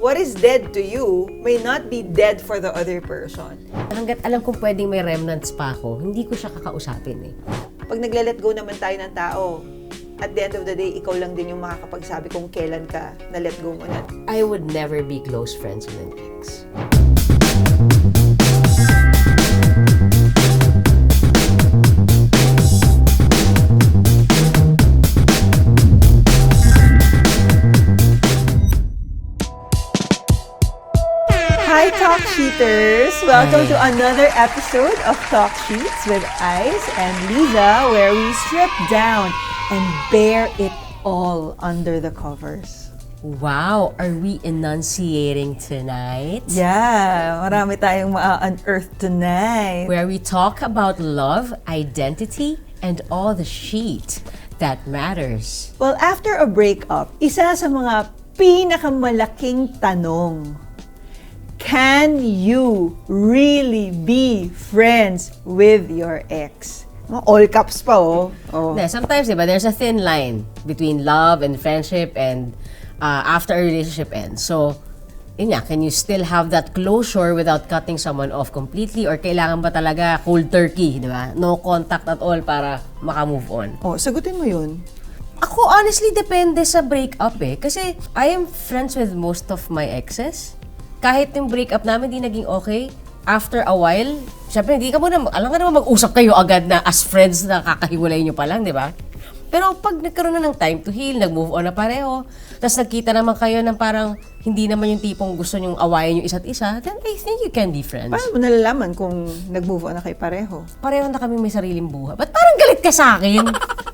what is dead to you may not be dead for the other person. Hanggat alam kong pwedeng may remnants pa ako, hindi ko siya kakausapin eh. Pag nagle-let go naman tayo ng tao, at the end of the day, ikaw lang din yung makakapagsabi kung kailan ka na-let go mo na. I would never be close friends with an ex. Hi, Talk Sheeters! Welcome to another episode of Talk Sheets with Ice and Liza, where we strip down and bare it all under the covers. Wow! Are we enunciating tonight? Yeah, marami tayong ma-unearth tonight. Where we talk about love, identity, and all the shit that matters. Well, after a breakup, isa sa mga pinakamalaking tanong, can you really be friends with your ex? All caps pa, oh. Sometimes, diba, there's a thin line between love and friendship and after a relationship ends. So, yun nga, can you still have that closure without cutting someone off completely? Or kailangan ba talaga cold turkey, di ba? No contact at all para maka-move on? Oh, sagutin mo yun. Ako, honestly, depende sa breakup eh. Kasi I am friends with most of my exes. Kahit yung breakup namin di naging okay, after a while, syempre hindi ka muna, alam nga naman mag-usap kayo agad na as friends na kakahiwalay nyo pa lang, di ba? Pero pag nagkaroon na ng time to heal, nag-move on na pareho, tapos nagkita naman kayo ng parang hindi naman yung tipong gusto nyong awayan yung isa't isa, then I think you can be friends. Paano mo nalalaman kung nag-move on na kayo pareho? Pareho na kami may sariling buhay. Ba't parang galit ka sa akin?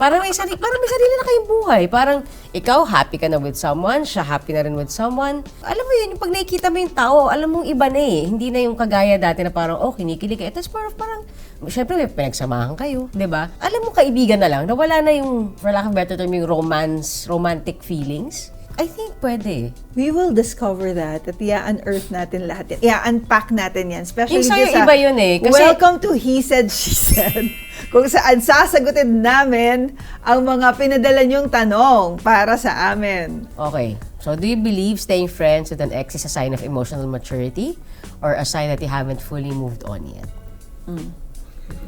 parang may sarili na kayong buhay. Parang ikaw happy ka na with someone, siya happy na rin with someone. Alam mo yun, yung pag nakikita mo yung tao, alam mong iba na eh. Hindi na yung kagaya dati na parang, oh, kinikilig kayo. Tapos parang, syempre may pinagsamahan kayo, di ba? Alam mo, kaibigan na lang, na wala na yung, for lack of better term, yung romantic feelings. I think pwede. We will discover that at i-unearth natin lahat yan. I-unpack natin yan. Especially yung sa'yo iba yun eh. Kasi, welcome to He Said, She Said. Kung saan sasagutin namin ang mga pinadala niyong tanong para sa amin. Okay. So, do you believe staying friends with an ex is a sign of emotional maturity or a sign that you haven't fully moved on yet?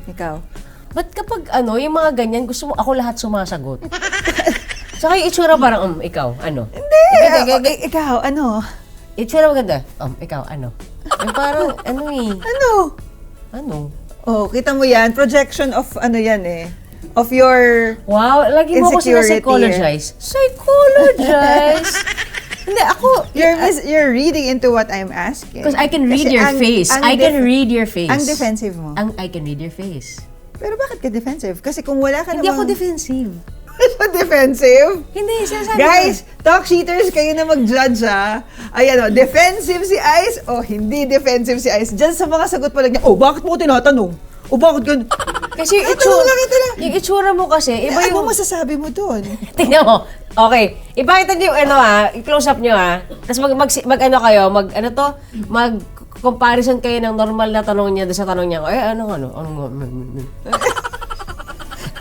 Ikaw? Ba't kapag yung mga ganyan, gusto mo ako lahat sumasagot? Saka yung itsura parang, ikaw, ano? Hindi! Ikaw, ano? Itsura maganda. Ikaw, ano? Yung parang, Ano? Ano? Oh, kita mo yan. Projection of ano yan eh. Of your wow, lagi mo ako sinapsychologize. Psychologize? Hindi, ako... You're reading into what I'm asking. Because I can read your face. I can read your face. Ang defensive mo. I can read your face. Pero bakit ka defensive? Kasi kung wala ka hindi ako defensive. Defensive? Hindi, sinasabi guys, talk cheaters, kayo na mag-judge ha. Ayan o, defensive si Ice o hindi defensive si Ice. Diyan sa mga sagot pa lang niya, bakit mo ko tinatanong? Bakit ganun? Kasi yung itsura mo kasi, iba yung... Ano masasabi mo doon? Tingnan mo. Okay. Ipakita niyo yung i-close up niyo Tapos mag-comparison kayo ng normal na tanong niya sa tanong niya.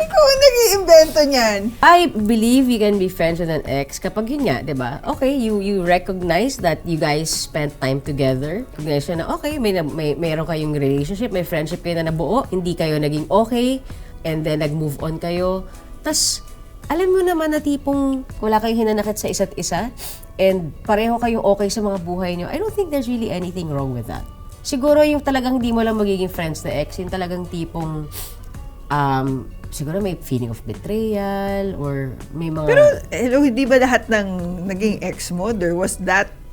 Ikaw ang nag-iimbento niyan. I believe you can be friends with an ex kapag yun nga, di ba? Okay, you recognize that you guys spent time together. Recognize na, okay, mayroon kayong relationship, may friendship kayo na nabuo, hindi kayo naging okay, and then nag-move on kayo. Tas, alam mo naman na tipong wala kayong hinanakit sa isa't isa, and pareho kayong okay sa mga buhay nyo. I don't think there's really anything wrong with that. Siguro yung talagang hindi mo lang magiging friends na ex, yung talagang tipong, siguro may feeling of betrayal or may mga... Pero hindi ba lahat ng naging ex mo, there was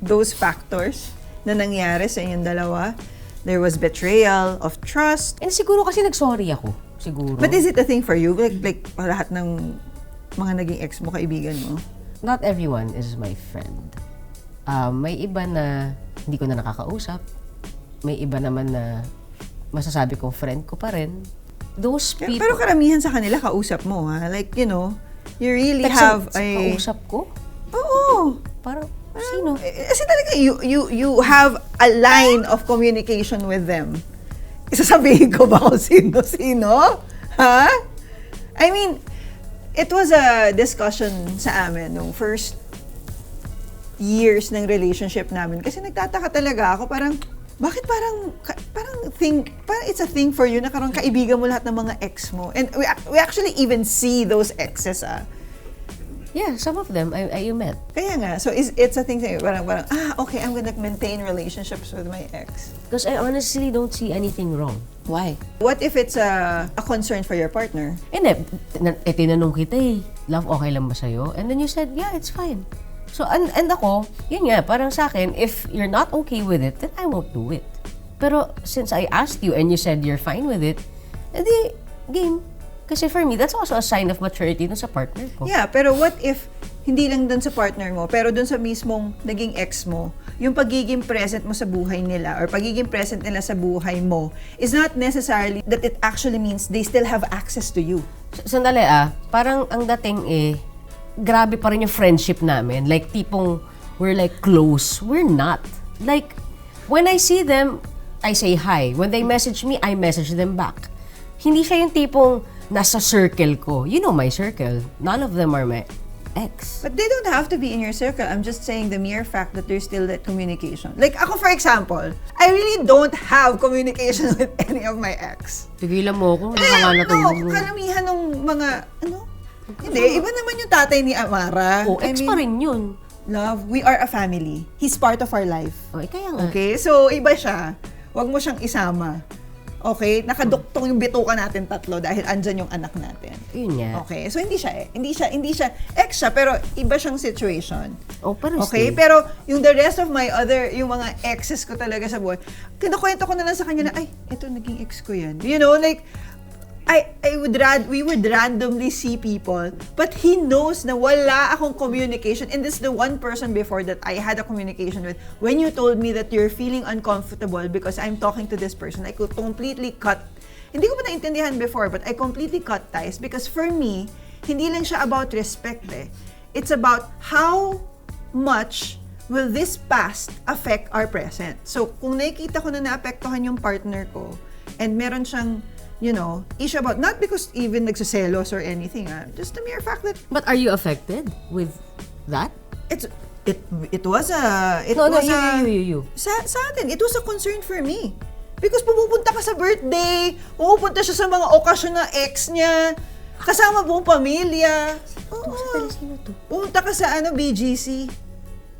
those factors na nangyari sa inyong dalawa? There was betrayal of trust. And siguro kasi nag-sorry ako. Siguro. But is it a thing for you? Like lahat ng mga naging ex mo, kaibigan mo? Not everyone is my friend. May iba na hindi ko na nakakausap. May iba naman na masasabi kong friend ko pa rin. Those people... Pero karamihan sa kanila, kausap mo, ha? Like, you really have a... Kausap ko? Oo. Parang, sino? Kasi talaga, you have a line of communication with them. Isasabihin ko ba kung sino-sino? Ha? I mean, it was a discussion sa amin nung first years ng relationship namin. Kasi nagtataka talaga ako, bakit parang it's a thing for you na karang kaibigan mo lahat ng mga ex mo. And we actually even see those exes, Yeah, some of them you met. Kaya nga, so it's a thing sa'yo, parang, okay, I'm gonna maintain relationships with my ex. Because I honestly don't see anything wrong. Why? What if it's a concern for your partner? Hindi, tinanong kita love, okay lang ba sa'yo? And then you said, yeah, it's fine. So, and ako, yun nga, parang sa akin, if you're not okay with it, then I won't do it. Pero since I asked you and you said you're fine with it, edi, game. Kasi for me, that's also a sign of maturity dun sa partner ko. Yeah, pero what if hindi lang dun sa partner mo, pero dun sa mismong naging ex mo, yung pagiging present mo sa buhay nila or pagiging present nila sa buhay mo is not necessarily that it actually means they still have access to you. Sandali parang ang dating grabe pa rin yung friendship namin. Like, tipong, we're like close. We're not. Like, when I see them, I say hi. When they message me, I message them back. Hindi siya yung tipong nasa circle ko. You know my circle. None of them are my ex. But they don't have to be in your circle. I'm just saying the mere fact that there's still that communication. Like, ako for example, I really don't have communication with any of my ex. Tigilan mo ako. Ano ka nga natulog mo? Karamihan ng mga, hindi, iba naman yung tatay ni Amara. Ex pa rin yun. Love, we are a family. He's part of our life. Kaya nga. Okay? So, iba siya. Huwag mo siyang isama. Okay? Nakaduktong yung bituka natin tatlo dahil andyan yung anak natin. Yun nga. Okay? So, hindi siya ex siya, pero iba siyang situation. Pero okay? still. Pero, yung the rest of my yung mga exes ko talaga sa buhay, kinakwento ko na lang sa kanya na, ito, naging ex ko yan. You know, like, we would randomly see people, but he knows na wala akong communication. And this is the one person before that I had a communication with. When you told me that you're feeling uncomfortable because I'm talking to this person, I could completely cut. Hindi ko pa naintindihan before, but I completely cut ties because for me, hindi lang siya about respect It's about how much will this past affect our present. So, kung nakikita ko na naapektuhan yung partner ko, and meron siyang issue about, not because even nagsiselos or anything, just the mere fact that... But are you affected with that? It was a... You. Sa atin, it was a concern for me. Because pumupunta ka sa birthday, pumupunta siya sa mga okasyon ng ex niya, kasama buong pamilya. Sino to? Pumunta ka sa BGC,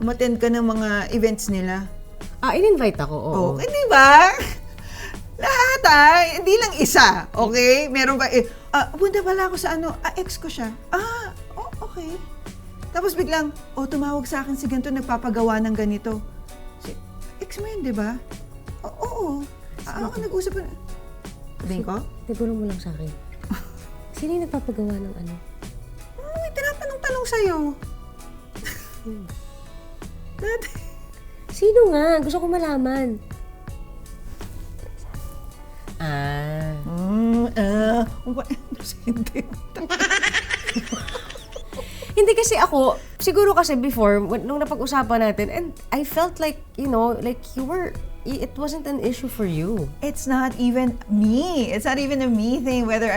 umattend ka ng mga events nila. In-invite ako, oo. Hindi ba? Lahat hindi lang isa, okay? Meron ba, punta pala ako sa ex ko siya. Okay. Tapos biglang, tumawag sa akin si ganito, nagpapagawa ng ganito. Ex mo yun, di ba? Oo. Ako nag-usap na. Sabihin ko? Tigulo mo lang sa akin. Sino yung nagpapagawa ng ano? May tinatanong-tanong sa'yo. Sino nga? Gusto ko malaman. Hindi kasi ako, siguro kasi before, nung napag-usapan natin, and I felt like, it wasn't an issue for you. It's not even me. It's not even a me thing whether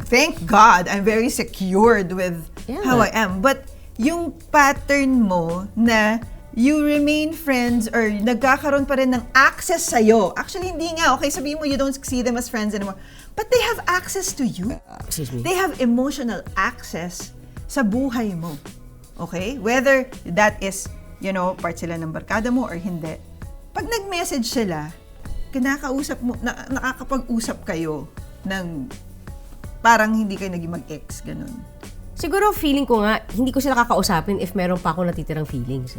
thank God, I'm very secured with how I am. But yung pattern mo na you remain friends or nagkakaroon pa rin ng access sa'yo. Actually, hindi nga. Okay, sabihin mo you don't see them as friends anymore. But they have access to you. Excuse me? They have emotional access sa buhay mo. Okay? Whether that is, part sila ng barkada mo or hindi. Pag nag-message sila, kinakausap mo, nakakapag-usap kayo ng parang hindi kayo naging mag-ex, ganun. Siguro feeling ko nga, hindi ko sila kakausapin if meron pa ako natitirang feelings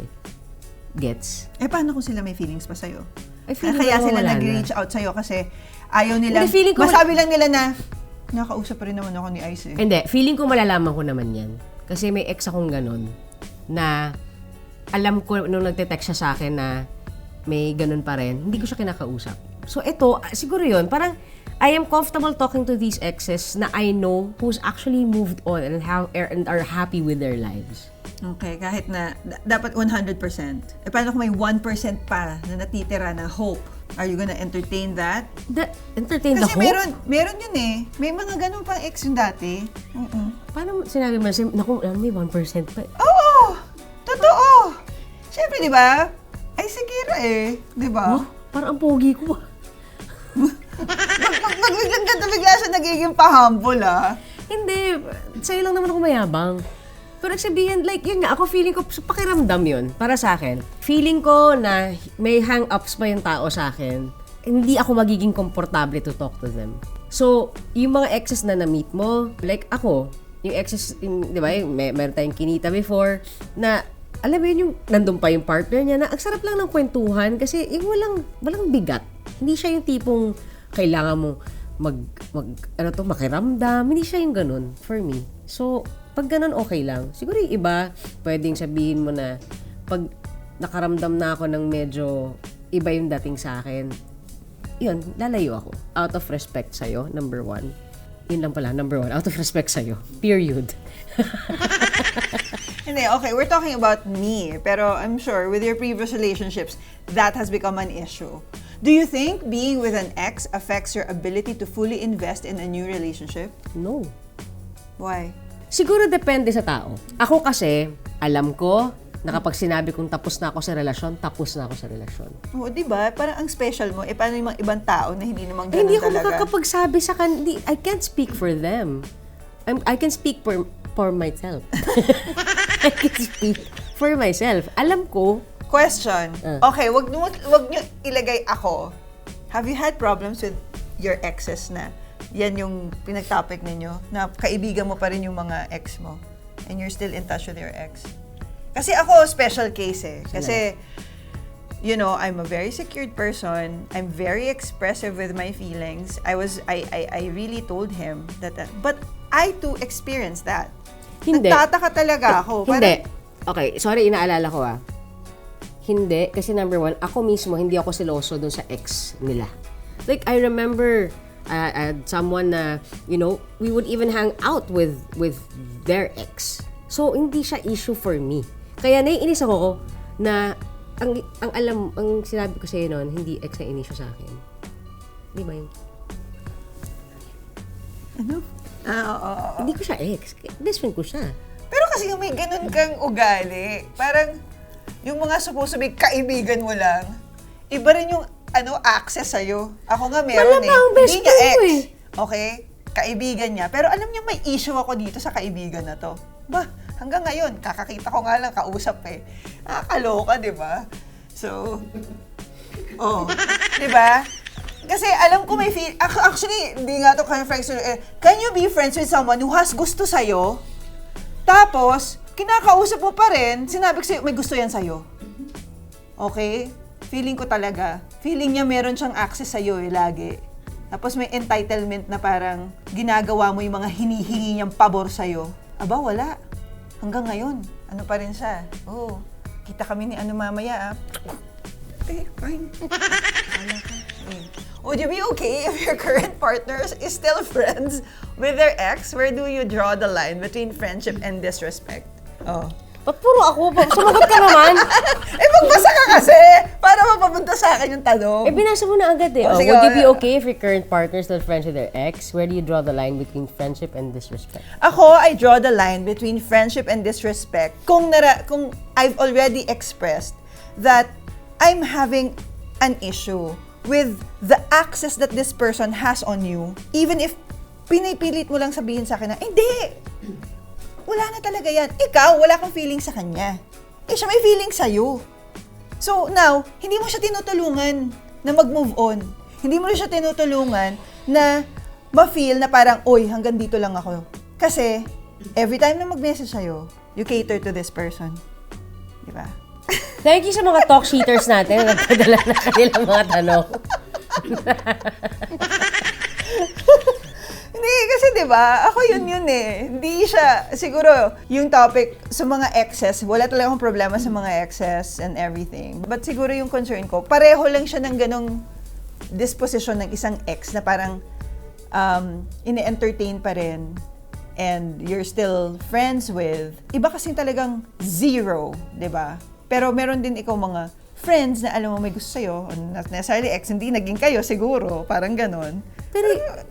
Gets? Paano kung sila may feelings pa sa'yo? Kaya sila nag-reach out sa'yo kasi ayaw nila, masabi lang nila na, nakausap pa rin naman ako ni Ice Hindi, feeling ko malalaman ko naman yan. Kasi may ex akong ganun, na alam ko nung nagte-text siya sa akin na may ganun pa rin, hindi ko siya kinakausap. So ito, siguro yun, parang I am comfortable talking to these exes na I know who's actually moved on and are happy with their lives. Okay, kahit na dapat 100%. Paano kung may 1% pa na natitira na hope? Are you gonna entertain that? Entertain the hope? Kasi meron yun May mga ganun pang ex yung dati. Paano sinabi mo, naku, may 1% pa. Oo! Totoo! Siyempre, di ba? Ay, sigira eh. Di ba? Oh, parang ang pogi ko. Biglang ganda bigla siya nagiging pa-humble, ah. Hindi, sa'yo lang naman ako mayabang. Pero sabihin, like, yun nga, ako feeling ko, pakiramdam yun, para sa akin. Feeling ko na may hang-ups pa yung tao sa akin, hindi ako magiging komportable to talk to them. So, yung mga exes na na-meet mo, like ako, yung exes, di ba, meron tayong kinita before, na, alam mo yun, yung nandun pa yung partner niya, na ang sarap lang ng kwentuhan, kasi yung walang bigat. Hindi siya yung tipong, kailangan mo makiramdam. Hindi siya yung ganun, for me. So, pag ganun, okay lang. Siguro yung iba, pwedeng sabihin mo na, pag nakaramdam na ako ng medyo iba yung dating sa akin, yun, lalayo ako. Out of respect sa'yo, number 1. Yun lang pala, number 1. Out of respect sa'yo. Period. Hindi, okay, we're talking about me. Pero I'm sure with your previous relationships, that has become an issue. Do you think being with an ex affects your ability to fully invest in a new relationship? No. Why? Siguro depende sa tao. Ako kasi, alam ko na kapag sinabi kong tapos na ako sa relasyon, tapos na ako sa relasyon. Oo, di ba? Parang ang special mo, paano yung mga ibang tao na hindi naman ganun Hindi ako talaga? makakapagsabi sa kanila. I can't speak for them. I can speak for myself. I can speak for myself. Alam ko. Question. Okay, wag nyo ilagay ako. Have you had problems with your exes na yan yung pinag-topic ninyo, na kaibigan mo pa rin yung mga ex mo and you're still in touch with your ex? Kasi ako, special case eh. Kasi, you know, I'm a very secured person. I'm very expressive with my feelings. I really told him that, but I too experienced that. Hindi. Nagtataka talaga ako. Hindi. Okay, sorry, inaalala ko ah. Hindi, kasi number 1, ako mismo, hindi ako seloso dun sa ex nila. Like, I remember someone na, you know, we would even hang out with their ex. So, hindi siya issue for me. Kaya naiinis ako na ang sinabi ko sa'yo noon, hindi ex na inisyo sa akin. Di ba yun? Ano? Oo. Hindi ko siya ex. Best friend ko siya. Pero kasi yung may ganun kang ugali, parang yung mga supposed to be kaibigan mo lang, iba rin yung access sa'yo. Ako nga meron best Hindi niya ex. eh. Okay? Kaibigan niya. Pero alam niya may issue ako dito sa kaibigan na to. Ba, hanggang ngayon, kakakita ko nga lang, kausap eh. Nakakaloka, di ba? So, di ba? Kasi alam ko may feel, actually, hindi nga to kayo friends, can you be friends with someone who has gusto sa'yo? Tapos, kinakausap mo pa rin, sinabi ko sa'yo, may gusto yan sa'yo. Okay? Feeling ko talaga. Feeling niya meron siyang access sa'yo lagi. Tapos may entitlement na parang ginagawa mo yung mga hinihingi niyang pabor sa'yo. Aba, wala. Hanggang ngayon, pa rin siya. Oh, kita kami ni mamaya Okay, fine. Wala ka. Would you be okay if your current partner is still friends with their ex? Where do you draw the line between friendship and disrespect? Oh. Ba't puro ako? Sumagot ka naman. Magbasa ka kasi para mapapunta sa akin yung tanong. Binasa mo na agad eh. Sige, would you be okay if your current partner is still friends with their ex? Where do you draw the line between friendship and disrespect? Ako, I draw the line between friendship and disrespect kung I've already expressed that I'm having an issue with the access that this person has on you, even if pinipilit mo lang sabihin sa akin na, hindi! Wala na talaga yan. Ikaw, wala kang feeling sa kanya. Siya may feeling sa'yo. So now, hindi mo siya tinutulungan na mag-move on. Hindi mo siya tinutulungan na ma-feel na parang, oy, hanggang dito lang ako. Kasi, every time na mag-message sa'yo, you cater to this person. Di ba? Thank you sa mga talk sheeters natin na nagpadala na kanilang mga tanong. Hindi, kasi diba, ako yun eh. Hindi siya, siguro, yung topic sa mga exes, wala talaga akong problema sa mga exes and everything. But siguro yung concern ko, pareho lang siya ng ganong disposition ng isang ex na parang ine-entertain pa rin and you're still friends with. Iba kasi talagang zero, diba? Pero meron din ikaw mga friends na alam mo may gusto sa'yo, not necessarily ex, hindi naging kayo siguro, parang ganon. Pero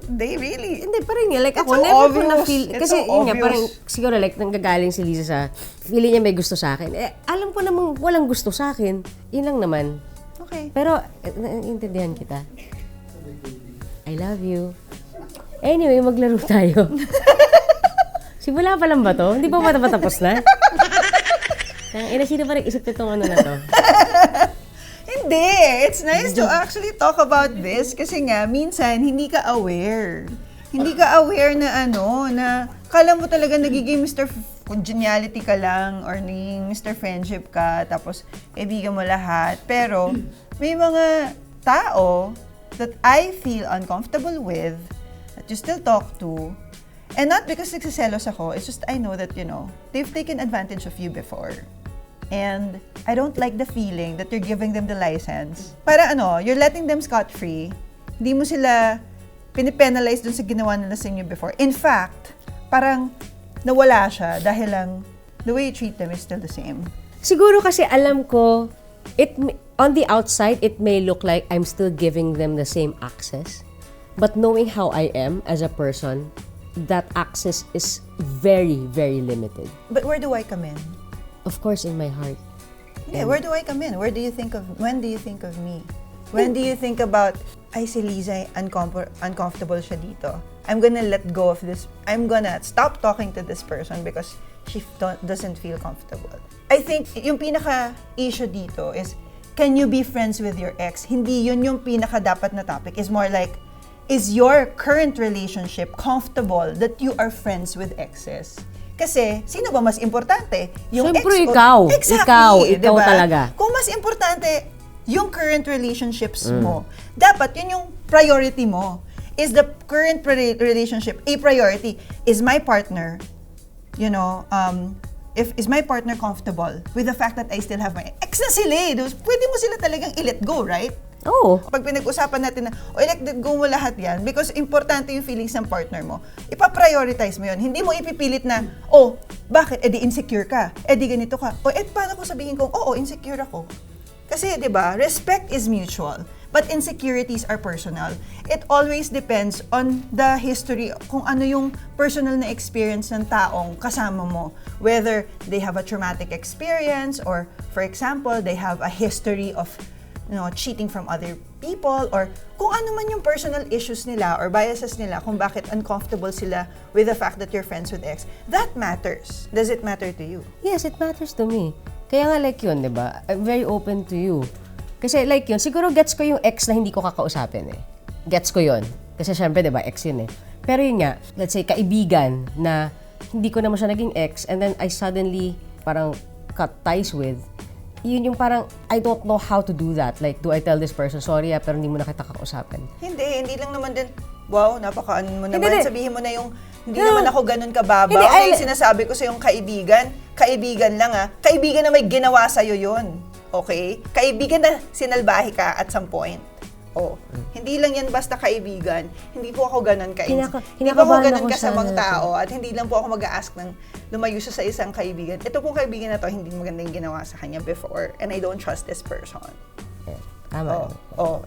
they really... Hindi, parang like It's ako, so never ko obvious. na-feel. It's Kasi so yun nga, obvious. parang siguro like nanggagaling si Liza sa feeling niya may gusto sa akin. Alam ko namang walang gusto sa akin. Yun lang naman. Okay. Pero, naiintindihan kita. I love you. Anyway, maglaro tayo. Simula pa lang ba to? Hindi pa ba tapos na? Sino pa nag-isip itong ano na to? Hindi. It's nice to actually talk about this kasi nga, minsan, hindi ka aware. Hindi ka aware na na kala mo talaga nagiging Mr. Congeniality ka lang or naging Mr. Friendship ka, tapos kaibigan mo lahat. Pero, may mga tao that I feel uncomfortable with, that you still talk to, and not because nagsiselos ako, it's just I know that, they've taken advantage of you before. And I don't like the feeling that you're giving them the license. Para you're letting them scot-free. Hindi mo sila pinipenalize dun sa ginawa nila sa inyo before. In fact, parang nawala siya dahil lang the way you treat them is still the same. Siguro kasi alam ko, on the outside, it may look like I'm still giving them the same access. But knowing how I am as a person, that access is very, very limited. But where do I come in? Of course, in my heart. Yeah, where do I come in? When do you think of me? When do you think about, ay, si Liza, uncomfortable siya dito. I'm gonna let go of this. I'm gonna stop talking to this person because she doesn't feel comfortable. I think yung pinaka-issue dito is, can you be friends with your ex? Hindi yun yung pinaka-dapat na topic. It's more like, is your current relationship comfortable that you are friends with exes? Kasi, sino ba mas importante? Yung Siyempre, ex o... ikaw. Exactly, Ikaw diba? talaga. Kung mas importante yung current relationships mo, dapat yun yung priority mo. Is the current relationship a priority? Is my partner, is my partner comfortable with the fact that I still have my ex na sila eh. Pwede mo sila talagang i-let go, right? Oh. Pag pinag-usapan natin na, let go mo lahat yan because importante yung feelings ng partner mo, ipaprioritize mo yun. Hindi mo ipipilit na, bakit? Di insecure ka. Di ganito ka. Paano ko sabihin kong, insecure ako? Kasi, di ba, respect is mutual, but insecurities are personal. It always depends on the history, kung ano yung personal na experience ng taong kasama mo. Whether they have a traumatic experience or, for example, they have a history of cheating from other people, or kung ano man yung personal issues nila or biases nila kung bakit uncomfortable sila with the fact that you're friends with ex. That matters. Does it matter to you? Yes, it matters to me. Kaya nga like yun, di ba? I'm very open to you. Kasi like yun, siguro gets ko yung ex na hindi ko kakausapin eh. Gets ko yun. Kasi syempre, di ba, ex yun eh. Pero yun nga, let's say, kaibigan na hindi ko naman siya naging ex and then I suddenly parang cut ties with, yun yung parang, I don't know how to do that. Like, do I tell this person, sorry pero hindi mo na kita kakausapin? Hindi lang naman din, wow, napaka-ano mo naman. Hindi. Sabihin mo na yung, hindi naman ako ganun kababaw. Yung sinasabi ko sa yung kaibigan lang Kaibigan na may ginawa sa'yo yun. Okay? Kaibigan na sinalbahe ka at some point. Hindi lang yan basta kaibigan. Hindi po ako ganun hindi po ako ganun kasamang tao at hindi lang po ako mag-a-ask ng lumayo siya sa isang kaibigan. Ito pong kaibigan na to, hindi maganda yung ginawa sa kanya before and I don't trust this person. Yeah, tama.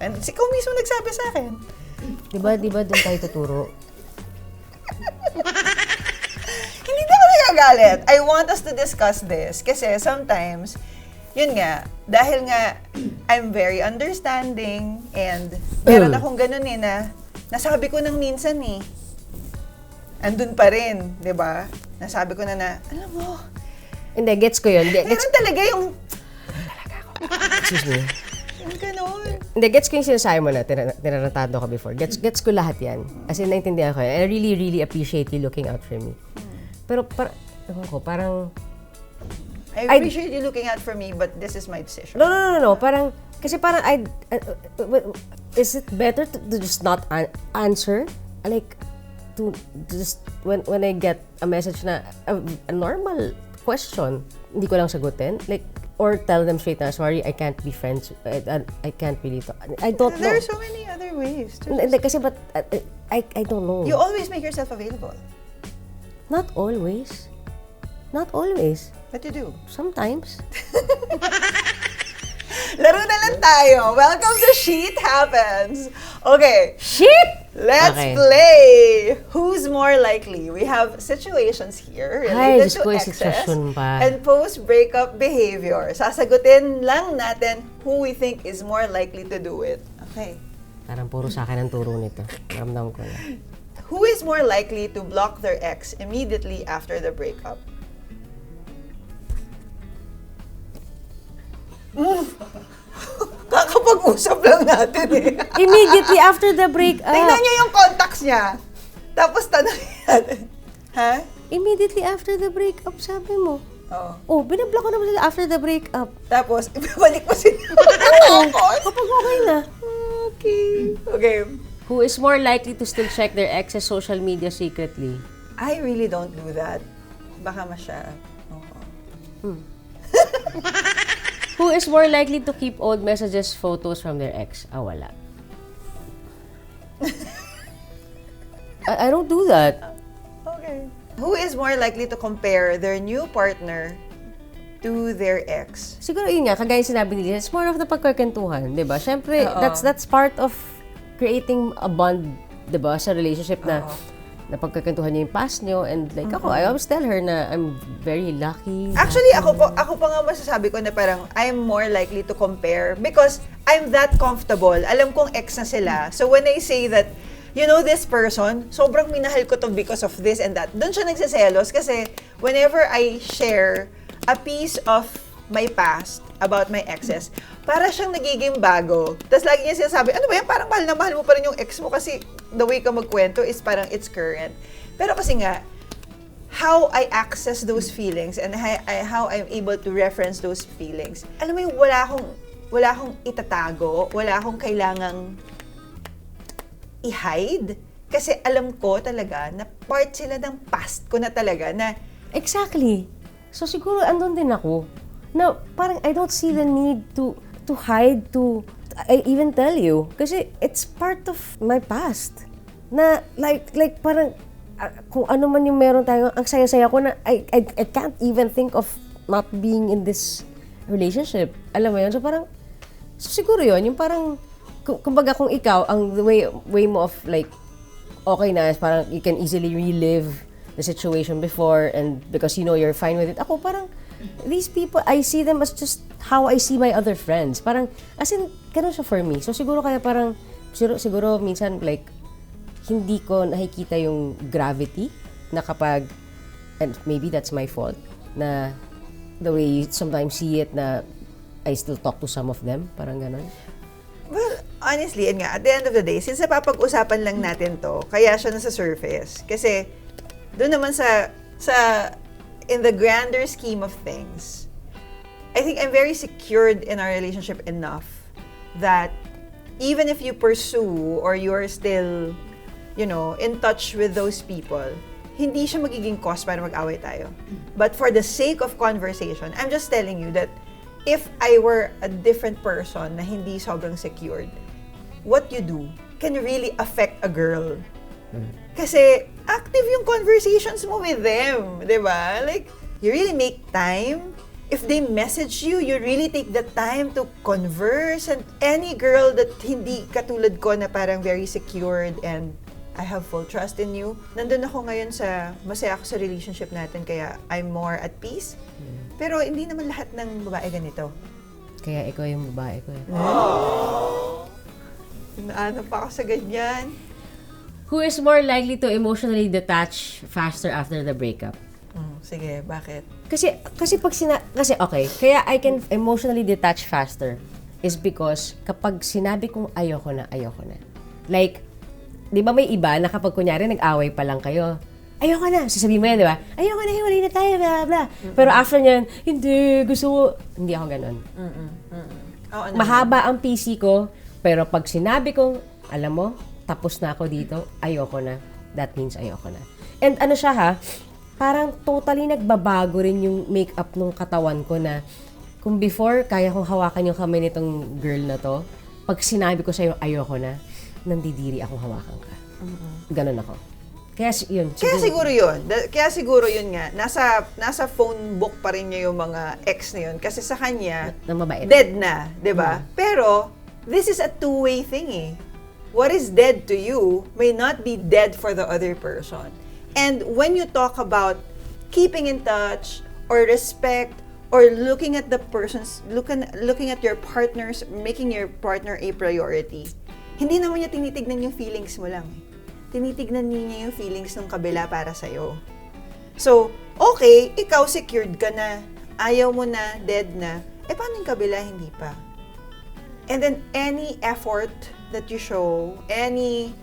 And ikaw mismo nagsabi sa akin. Di ba doon tayo tuturo? Hindi na ako nagagalit. I want us to discuss this kasi sometimes, yun nga, dahil nga I'm very understanding and meron akong ganun na nasabi ko nang minsan andun pa rin, di ba? Nasabi ko na alam mo, Hindi, gets ko yun. meron talaga yung, Excuse me. yung ganun. Hindi, gets ko yung sinasabi mo na, tinatado ka before. Gets ko lahat yan. As in, naintindihan ko yan. I really, really appreciate you looking out for me. Pero, parang, I appreciate you looking out for me, but this is my decision. No. Parang, kasi parang, is it better to just not answer? Like, to just, when I get a message na, a normal question, hindi ko lang sagutin? Like, or tell them straight na, sorry, I can't be friends. I can't really talk. I don't know. There are so many other ways. Hindi, kasi, but, I don't know. You always make yourself available. Not always. Not always. But you do. Sometimes. Laro na lang tayo. Welcome to Sheet Happens. Okay. Shit! Let's Okay. play. Who's more likely? We have situations here Ay, related Diyos to ko, yung exes sitwasyon pa. and post-breakup behavior. Sasagutin lang natin who we think is more likely to do it. Okay. Parang puro sa akin ang turo nito. Ramdam ko na. Who is more likely to block their ex immediately after the breakup? Kakapag-usap lang natin eh. Immediately after the breakup. Tingnan niyo yung contacts niya. Tapos tanongin natin. Ha? Immediately after the breakup, sabi mo. Oo. Oh, binablock ko naman sila after the breakup. Tapos, ibabalik mo sila. Kapag okay na. Okay. Okay. Who is more likely to still check their ex's social media secretly? I really don't do that. Baka masya. Oo. Who is more likely to keep old messages, photos from their ex? Wala. I don't do that. Okay. Who is more likely to compare their new partner to their ex? Siguro yun nga, kagaya sinabi nila, it's more of the pagkakwentuhan, di ba? Siyempre, Oo. that's part of creating a bond, di ba, sa relationship na pagkakwentuhan niyo yung past niyo, and like ako, I always tell her na I'm very lucky. Actually, ako pa nga masasabi ko na parang I'm more likely to compare because I'm that comfortable. Alam kong ex na sila. So when I say that, you know this person, sobrang minahal ko to because of this and that, doon siya nagsiselos kasi whenever I share a piece of my past about my exes, para siyang nagiging bago. Tapos lagi niya sinasabi, ano ba yan? Parang mahal na mahal mo pa rin yung ex mo kasi the way ka magkwento is parang it's current. Pero kasi nga, how I access those feelings and how I'm able to reference those feelings, alam mo yung wala akong itatago, wala akong kailangang i-hide. Kasi alam ko talaga na part sila ng past ko na talaga na Exactly. So siguro andun din ako. Na parang I don't see the need to hide, I even tell you. Kasi it's part of my past. Na like parang kung ano man yung meron tayo, ang saya-saya ko na I can't even think of not being in this relationship. Alam mo yun? So parang, so siguro yun, yung parang, kumbaga kung ikaw, ang way mo of like, okay na, parang you can easily relive the situation before and because you know you're fine with it. Ako parang, these people, I see them as just how I see my other friends. Parang, as in, ganun siya for me. So siguro kaya parang, siguro minsan like, hindi ko nakikita yung gravity na kapag, and maybe that's my fault, na the way you sometimes see it na I still talk to some of them, parang ganun. well, honestly, yun nga, at the end of the day, since napapag-usapan lang natin to, kaya siya nasa surface. Kasi, doon naman sa in the grander scheme of things, I think I'm very secured in our relationship enough that even if you pursue or you're still, you know, in touch with those people, hindi siya magiging cause para mag-away tayo. But for the sake of conversation, I'm just telling you that if I were a different person na hindi sobrang secured, what you do can really affect a girl. Kasi active yung conversations mo with them, di ba? Like, you really make time. If they message you, you really take the time to converse. And any girl that hindi katulad ko na parang very secured and I have full trust in you, nandun ako ngayon masaya ako sa relationship natin kaya I'm more at peace. Pero hindi naman lahat ng babae ganito. Kaya ikaw yung babae ko. Naano pa ako sa ganyan. Who is more likely to emotionally detach faster after the breakup? Sige, bakit? Kasi okay, kaya I can emotionally detach faster is because kapag sinabi kong ayoko na. Like, di ba may iba na kapag kunyari nag-away pa lang kayo, ayoko na, sasabihin mo yan, di ba? Ayoko na, hiwalay na tayo, blah, blah. Pero after nyan, hindi, gusto ko, hindi ako ganun. Oo, Mahaba ang PC ko, pero pag sinabi kong, alam mo, tapos na ako dito, ayoko na. That means ayoko na. And ano siya ha, parang totally nagbabago rin yung makeup ng katawan ko na kung before, kaya kong hawakan yung kamay nitong girl na to, pag sinabi ko sa'yo, ayoko na, nandidiri akong hawakan ka. Ganon ako. Yun. Kaya siguro yun nga. Nasa phone book pa rin niya yung mga ex na yun. Kasi sa kanya, dead na, di ba? Pero, this is a two-way thing eh. What is dead to you may not be dead for the other person. And when you talk about keeping in touch or respect or looking at the person's, looking at your partners, making your partner a priority, hindi naman niya tinitignan yung feelings mo lang. Tinitignan niya yung feelings ng kabila para sa'yo. So, okay, ikaw secured ka na, ayaw mo na, dead na, paano yung kabila hindi pa? And then, any effort that you show, any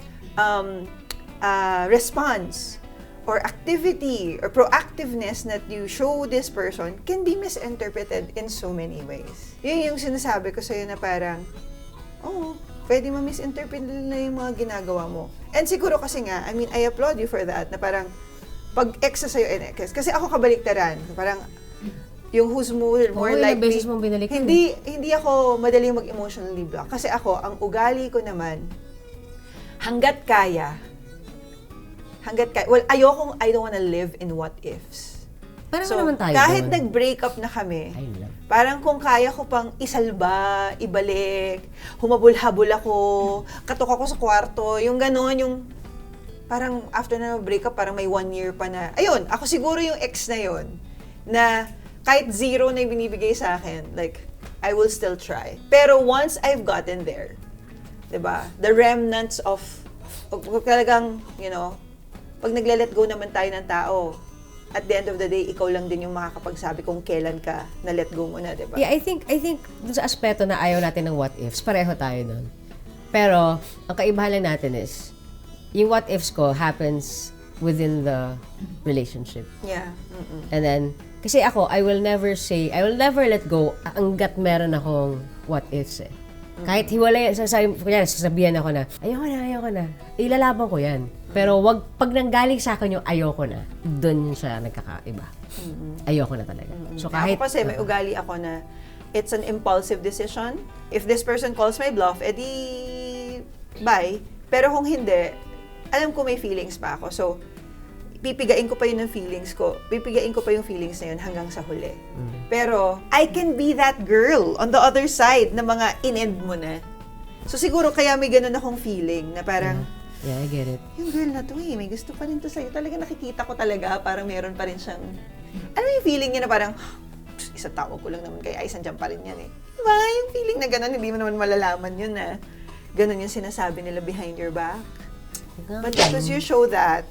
response or activity or proactiveness that you show this person can be misinterpreted in so many ways. Yun yung sinasabi ko sa'yo na parang, pwede ma-misinterpret na yung mga ginagawa mo. And siguro kasi nga, I applaud you for that, na parang, pag ex sa'yo ex, kasi ako kabaliktaran, parang, yung who's more likely, hindi ako madaling mag-emotionally block. Kasi ako, ang ugali ko naman, hanggat kaya, I don't wanna live in what ifs. Parang so, naman tayo kahit nag-break up na kami, parang kung kaya ko pang isalba, ibalik, humabol-habol ako, katok ako sa kwarto, yung gano'n, yung parang after na break up, parang may 1 year pa na, ayun, ako siguro yung ex na yun, na kahit 0 na yung binibigay sa akin, like, I will still try. Pero once I've gotten there, diba, the remnants of, talagang, pag nagle-let go naman tayo ng tao, at the end of the day, ikaw lang din yung makakapagsabi kung kailan ka na-let go mo na, diba? Yeah, I think dun sa aspeto na ayaw natin ng what ifs, pareho tayo dun. Pero, ang kaibahan lang natin is, yung what ifs ko happens within the relationship. Yeah. And then, kasi ako, I will never let go hanggat meron akong what ifs eh. Kahit hiwalay, sasabihan ako na, ayoko na. Ilalaban ko yan. Pero pag nanggaling sa akin yung ayoko na, doon siya nagkakaiba. Ayoko na talaga. So kahit... Ako kasi may ugali ako na it's an impulsive decision. If this person calls my bluff, edi bye. Pero kung hindi, alam ko may feelings pa ako. So, pipigain ko pa yun ng feelings ko. Pipigain ko pa yung feelings na yun hanggang sa huli. Pero, I can be that girl on the other side na mga in-end mo na. So, siguro kaya may ganun akong feeling na parang, yeah, I get it. Yung girl na to may gusto pa rin to sa'yo. Talaga nakikita ko talaga, parang meron pa rin siyang, ano yung feeling niya na parang, isa tawag ko lang naman kay Ice, andyan pa rin yan eh. Diba? Yung feeling na ganun, hindi mo naman malalaman yun na ganun yung sinasabi nila behind your back. But because you show that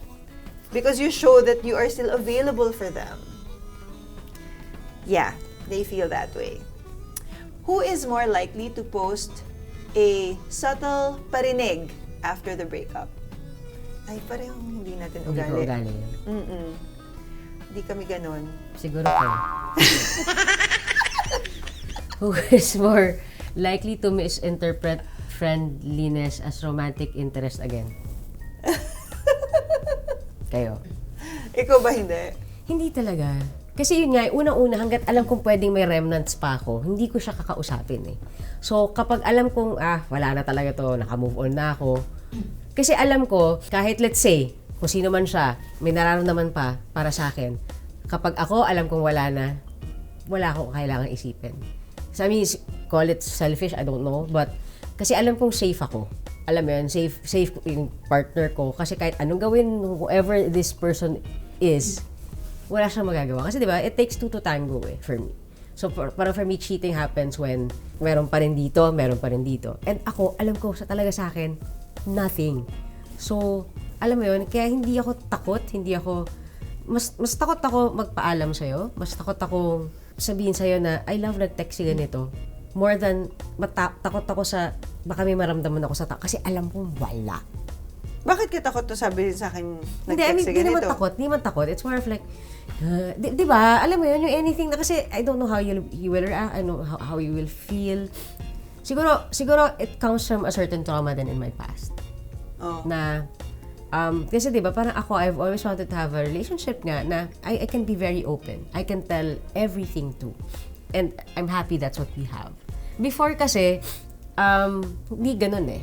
you are still available for them, yeah, they feel that way. Who is more likely to post a subtle parinig after the breakup? Ay, parehong hindi natin ugali. Hindi ko ugali. Hindi kami ganon. Siguro ko. Who is more likely to misinterpret friendliness as romantic interest again? Kayo. Ikaw ba hindi? Hindi talaga. Kasi yun nga, unang-una, hanggat alam kong pwedeng may remnants pa ako, hindi ko siya kakausapin eh. So, kapag alam kong, wala na talaga to, naka-move on na ako. Kasi alam ko, kahit let's say, kung sino man siya, may nararamdaman pa para sa akin. Kapag ako, alam kong wala na, wala akong kailangan isipin. So, I mean, call it selfish, I don't know, but kasi alam kong safe ako. Alam mo yun, safe yung partner ko. Kasi kahit anong gawin, whoever this person is, wala siyang magagawa. Kasi diba, it takes two to tango eh, for me. So, parang for me, cheating happens when meron pa rin dito, meron pa rin dito. And ako, alam ko talaga sa akin, nothing. So, alam mo yun, kaya hindi ako takot, mas takot ako magpaalam sa'yo, mas takot akong sabihin sa'yo na, I love nag-text si ganito. More than, takot ako sa, baka may maramdaman ako sa tao, kasi alam kong wala. Bakit ka takot to sabihin sa akin Hindi nag-text si ganito? Hindi naman takot. It's more of like, di ba? Alam mo yun, yung anything na kasi, I don't know how you will react, I know how you will feel. Siguro, it comes from a certain trauma din in my past. Oh. Na, kasi di ba, parang ako, I've always wanted to have a relationship nga na I can be very open. I can tell everything to. And I'm happy that's what we have. Before kasi, hindi ganun eh.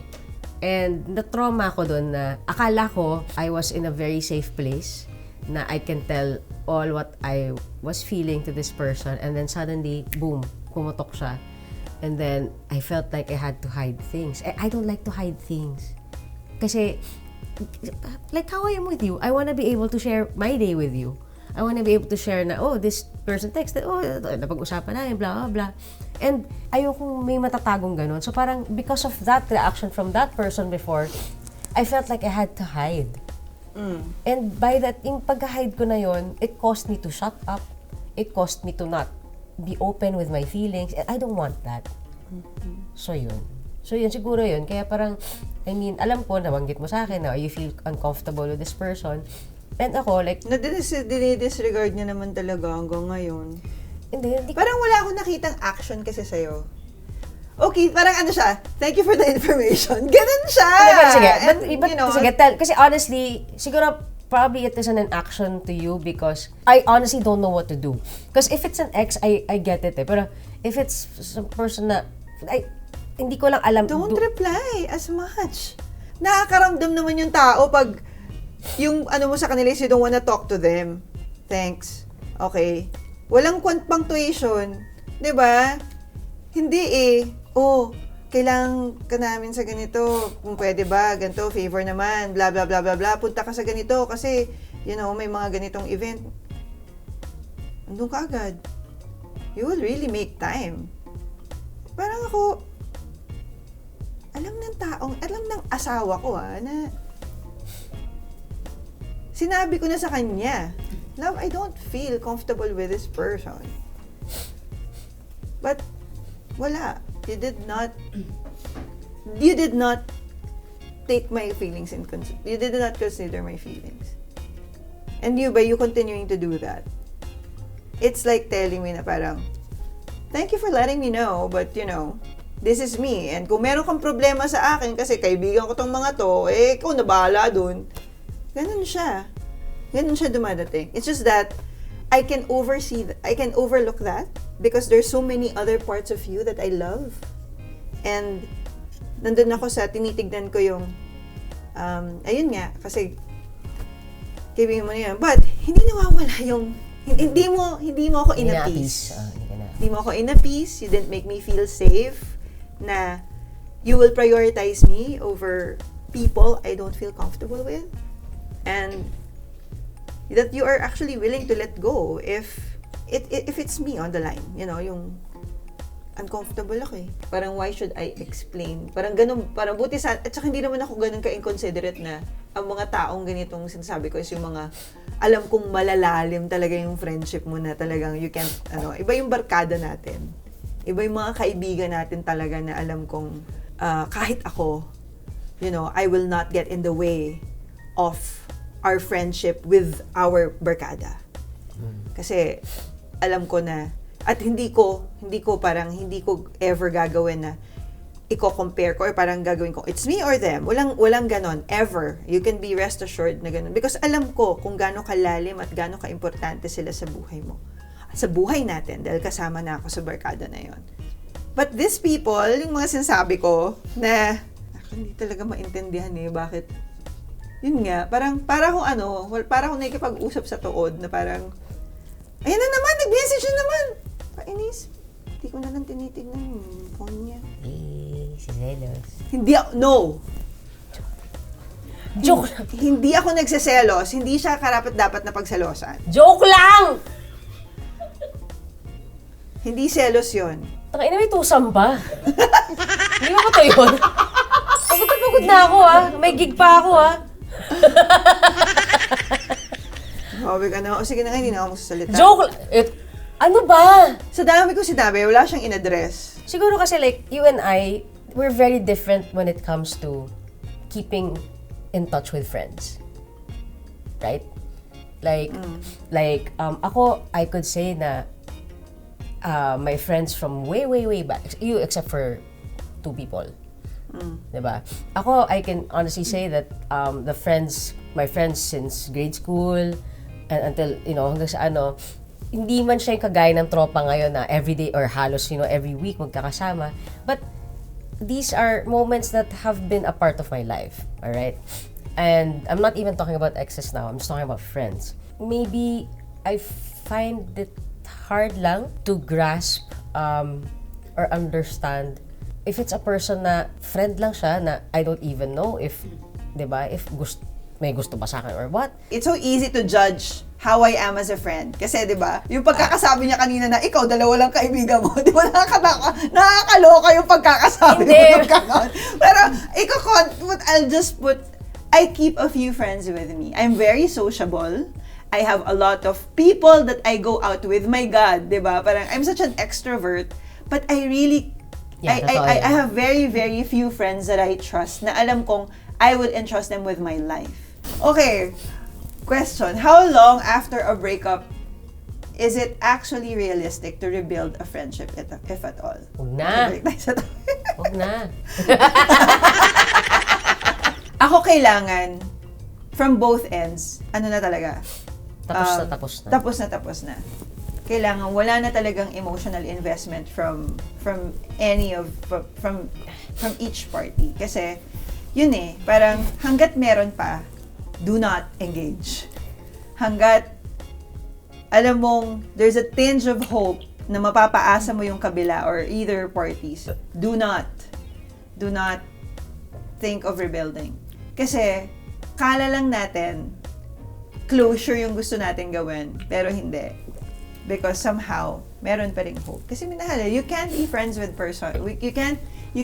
And na-trauma ako doon na akala ko I was in a very safe place na I can tell all what I was feeling to this person, and then suddenly, boom, pumutok siya. And then, I felt like I had to hide things. I don't like to hide things. Kasi, like how I am with you, I wanna be able to share my day with you. I wanna be able to share na, oh, this person texted, oh, napag-usapan namin, blah, blah, blah. And ayokong may matatagong ganun. So parang, because of that reaction from that person before, I felt like I had to hide. And by that, yung pag-hide ko na yon, it caused me to shut up. It caused me to not be open with my feelings. And I don't want that. So yun. Siguro yun. Kaya parang, I mean, alam ko, nabanggit mo sa akin na you feel uncomfortable with this person. And ako, like... Dinidisregard niya naman talaga hanggang ngayon. Hindi. Parang wala akong nakitang action kasi sa'yo. Okay, parang ano siya, thank you for the information. Ganun siya! Sige, And, you know, sige, kasi honestly, siguro, probably it isn't an action to you because I honestly don't know what to do. Because if it's an ex, I get it eh. Pero if it's some person na, hindi ko lang alam. Don't reply as much. Nakakaramdam naman yung tao pag yung ano mo sa kanila is you don't wanna talk to them. Thanks. Okay. Walang punctuation. 'Di ba? Hindi eh. Oh, kailangan ka namin sa ganito. Kung pwede ba, ganito, favor naman, blah, blah, blah, blah, blah. Punta ka sa ganito kasi, you know, may mga ganitong event. Andun ka agad. You will really make time. Parang ako, alam ng asawa ko na sinabi ko na sa kanya, love, I don't feel comfortable with this person. But, wala. You did not take my feelings in consideration. You did not consider my feelings. And by you continuing to do that, it's like telling me na parang, thank you for letting me know, but you know, this is me. And kung meron kang problema sa akin, kasi kaibigan ko tong mga to, ikaw na bahala dun. Ganun siya. Ganun siya dumadating. It's just that, I can overlook that because there's so many other parts of you that I love. And nandun ako sa tinitignan ko yung ayun nga, kasi kaibigan mo na yan. But hindi nawawala yung hindi mo ako in a peace. Hindi mo ako in a peace. You didn't make me feel safe na you will prioritize me over people I don't feel comfortable with. And that you are actually willing to let go if it's me on the line, you know, yung uncomfortable ako eh. Parang why should I explain? Parang ganun, parang buti at saka hindi naman ako ganun ka-inconsiderate na ang mga taong ganitong sinasabi ko is yung mga alam kong malalalim talaga yung friendship mo na talagang you can't, iba yung barkada natin. Iba yung mga kaibigan natin talaga na alam kong kahit ako, you know, I will not get in the way of our friendship with our barkada. Kasi alam ko na at hindi ko ever gagawin na i-compare ko or parang gagawin ko it's me or them. Walang ganon ever. You can be rest assured na ganon because alam ko kung gaano kalalim at gaano kaimportante sila sa buhay mo. Sa buhay natin dahil kasama na ako sa barkada na yon. But these people, yung mga sinasabi ko na hindi talaga maintindihan bakit yun nga, parang akong nakikipag-usap sa tuod na parang, ayan na naman, nag-message na naman. Painis. Hindi ko na lang tinitignan yung phone niya. Si Zelos. Hindi ako, no. Joke lang. Hindi ako nagseselos. Hindi siya karapat-dapat na pagselosan. Joke lang! Hindi selos yun. Tangina, may tusam pa. Hindi mo ko to yun. Pagod na ako May gig pa ako Sabi ka na, sige na nga, hindi na ako magsasalita. Joke! Ano ba? Sa dami ko sinabi, wala siyang in-address. Siguro kasi like, you and I, we're very different when it comes to keeping in touch with friends. Right? Like, ako, I could say na my friends from way, way, way back, you except for 2 people. Diba? Ako, I can honestly say that my friends since grade school and until, hanggang sa hindi man siya yung kagaya ng tropa ngayon na everyday or halos, every week magkakasama. But these are moments that have been a part of my life, all right? And I'm not even talking about exes now, I'm just talking about friends. Maybe I find it hard lang to grasp or understand if it's a person na friend lang siya na I don't even know if, di ba, if may gusto ba sa akin or what. It's so easy to judge how I am as a friend. Kasi, di ba, yung pagkakasabi niya kanina na ikaw, dalawa lang kaibigan mo, di ba, nakakaloka yung pagkakasabi mo ng ganon. Pero, I'll just put, I keep a few friends with me. I'm very sociable. I have a lot of people that I go out with. My God, di ba? Parang, I'm such an extrovert. But I really, I have very, very few friends that I trust na alam kong I would entrust them with my life. Okay, question. How long after a breakup is it actually realistic to rebuild a friendship, if at all? Huwag na. Huwag na. Ako kailangan, from both ends, ano na talaga? Tapos na. Kailangan, wala na talagang emotional investment from each party. Kasi, yun parang hanggat meron pa, do not engage. Hanggat, alam mong, there's a tinge of hope na mapapaasa mo yung kabila or either parties, do not think of rebuilding. Kasi, kala lang natin, closure yung gusto natin gawin, pero hindi. Because somehow, meron pa ring hope. Kasi minahal, you can't be friends with person. You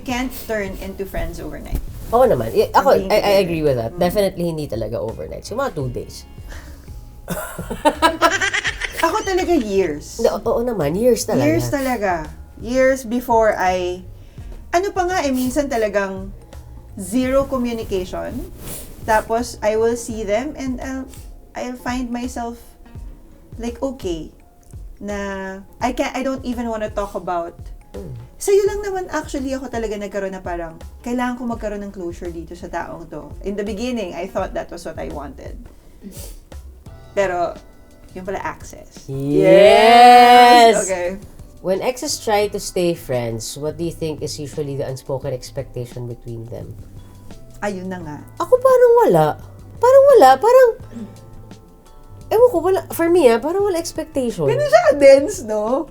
can't turn into friends overnight. Oo naman. I agree with that. Definitely hindi talaga overnight. So, mga 2 days. Ako talaga years. Oo naman. Years talaga. Years talaga. Years before ano pa nga minsan talagang zero communication. Tapos, I will see them and I'll find myself like, okay, na I don't even want to talk about. Sa'yo lang naman actually ako talaga nagkaroon na parang, kailangan ko magkaroon ng closure dito sa taong to. In the beginning, I thought that was what I wanted. Pero, yung pala access. Yes! Okay. When exes try to stay friends, what do you think is usually the unspoken expectation between them? Ayun na nga. Ako parang wala. Parang, ewan ko, wala. For me, parang wala expectation. Ganun siya ka-dense, no?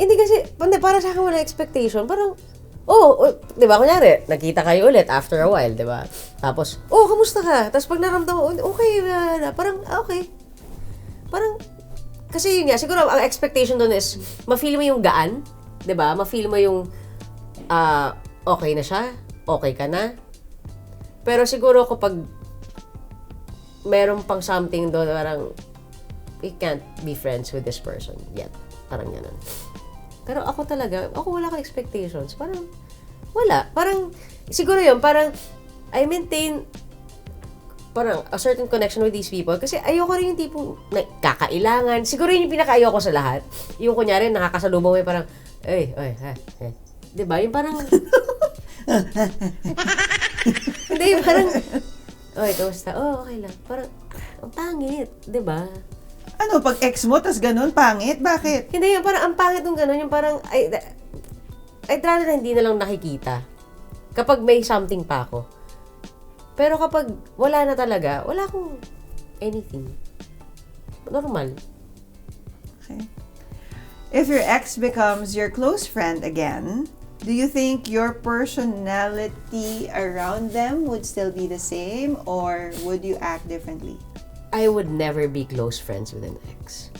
Hindi kasi, para sa akin wala expectation. Parang, di ba, kunyari, nagkita kayo ulit after a while, di ba? Tapos, kamusta ka? Tapos pag naramdam mo, okay, parang, okay. Parang, kasi yun nga, siguro ang expectation doon is, ma-feel mo yung gaan, di ba? Ma-feel mo yung, okay na siya, okay ka na. Pero siguro kapag meron pang something doon, parang, we can't be friends with this person yet. Parang ganun. Pero ako wala akong expectations. Parang, wala. Parang, siguro yun, parang, I maintain, parang, a certain connection with these people. Kasi ayoko rin yung tipong kakailangan. Siguro yun yung pinaka-ayoko sa lahat. Yung kunyari, nakakasalubong mo parang, diba? Yung parang, hindi, yung parang, kamusta? Okay lang. Parang, ang pangit, diba? Ano, pag ex mo, tas ganun, pangit? Bakit? Hindi, yung parang ang pangit ng ganun, yung parang, I'd rather na hindi na lang nakikita. Kapag may something pa ako. Pero kapag wala na talaga, wala akong anything. Normal. Okay. If your ex becomes your close friend again, do you think your personality around them would still be the same, or would you act differently? I would never be close friends with an ex.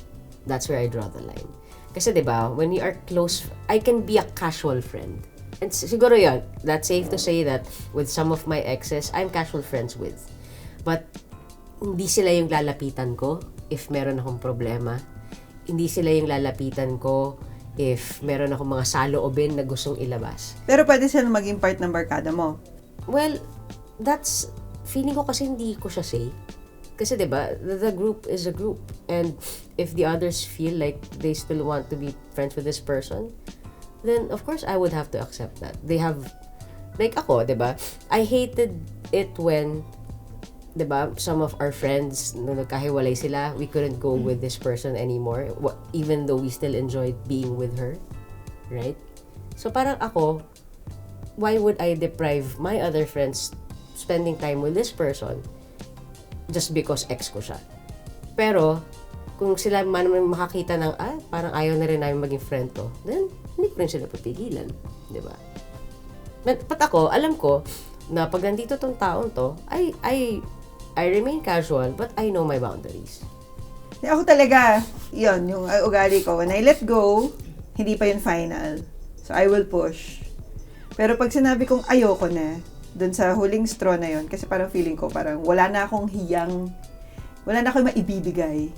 That's where I draw the line. Kasi diba, when you are close, I can be a casual friend. And siguro yun, that's safe to say that with some of my exes, I'm casual friends with. But, hindi sila yung lalapitan ko if meron akong problema. Hindi sila yung lalapitan ko if meron akong mga saloobin na gustong ilabas. Pero pwede sila maging part ng barkada mo? Well, feeling ko kasi hindi ko siya say. Kasi diba, the group is a group. And if the others feel like they still want to be friends with this person, then of course I would have to accept that. They have, like ako, diba, I hated it when, diba, some of our friends, nung nagkahiwalay sila, we couldn't go with this person anymore, even though we still enjoyed being with her, right? So parang ako, why would I deprive my other friends spending time with this person just because ex ko siya? Pero, kung sila man makakita ng, parang ayaw na rin namin maging friend to, then, hindi ko rin sila papigilan. Di ba? But ako, alam ko, na pag nandito tong taong to, I remain casual, but I know my boundaries. Ako talaga, yun, yung ugali ko, when I let go, hindi pa yun final. So, I will push. Pero pag sinabi kong ayoko na, dun sa huling straw na yun, kasi parang feeling ko, parang wala na akong wala na akong maibibigay.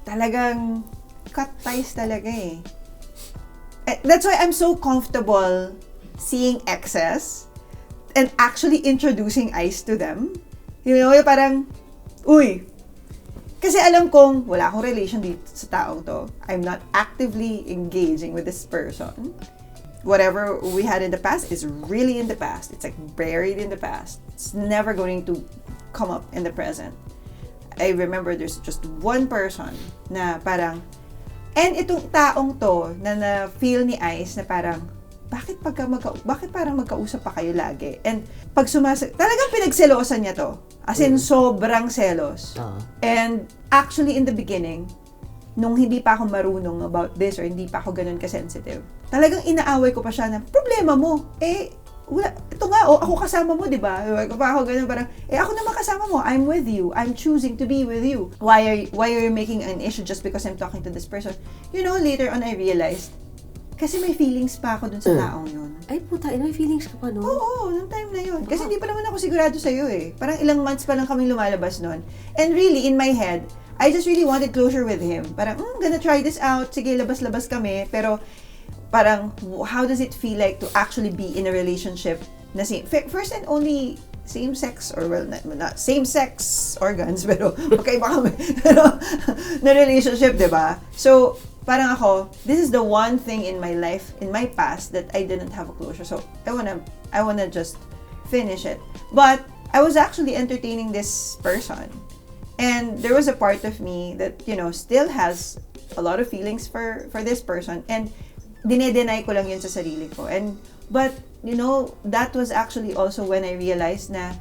Talagang cut ties talaga eh. That's why I'm so comfortable seeing exes and actually introducing Ice to them. You know, parang, uy, kasi alam kong wala akong relation dito sa taong to. I'm not actively engaging with this person. Whatever we had in the past is really in the past. It's like buried in the past. It's never going to come up in the present. I remember there's just one person na parang, and itong taong to na na-feel ni Ice na parang, bakit parang magkausap pa kayo lagi? And pag talagang pinagselosan niya to. As in, sobrang selos. And actually, in the beginning, nung hindi pa ako marunong about this or hindi pa ako ganun ka-sensitive, talagang inaaway ko pa siya na, problema mo. Wala, ito nga, ako kasama mo, di ba? Pa ako ganun, parang, ako naman kasama mo. I'm with you. I'm choosing to be with you. Why are you making an issue just because I'm talking to this person? You know, later on, I realized, kasi may feelings pa ako dun sa taong yun. Ay, puta, may feelings ka pa, no? Oo, nung time na yun. Kasi hindi pa naman ako sigurado sa'yo eh. Parang ilang months pa lang kami lumalabas nun. And really, in my head, I just really wanted closure with him. Parang, gonna try this out. Sige, labas-labas kami. Pero, parang, how does it feel like to actually be in a relationship na first and only same-sex, or well, not same-sex organs, pero magkaiba kami. Na relationship, diba? So, parang ako, this is the one thing in my life, in my past, that I didn't have a closure. So, I wanna just finish it. But, I was actually entertaining this person. And there was a part of me that, you know, still has a lot of feelings for this person. And, dine-deny ko lang yun sa sarili ko. But, you know, that was actually also when I realized na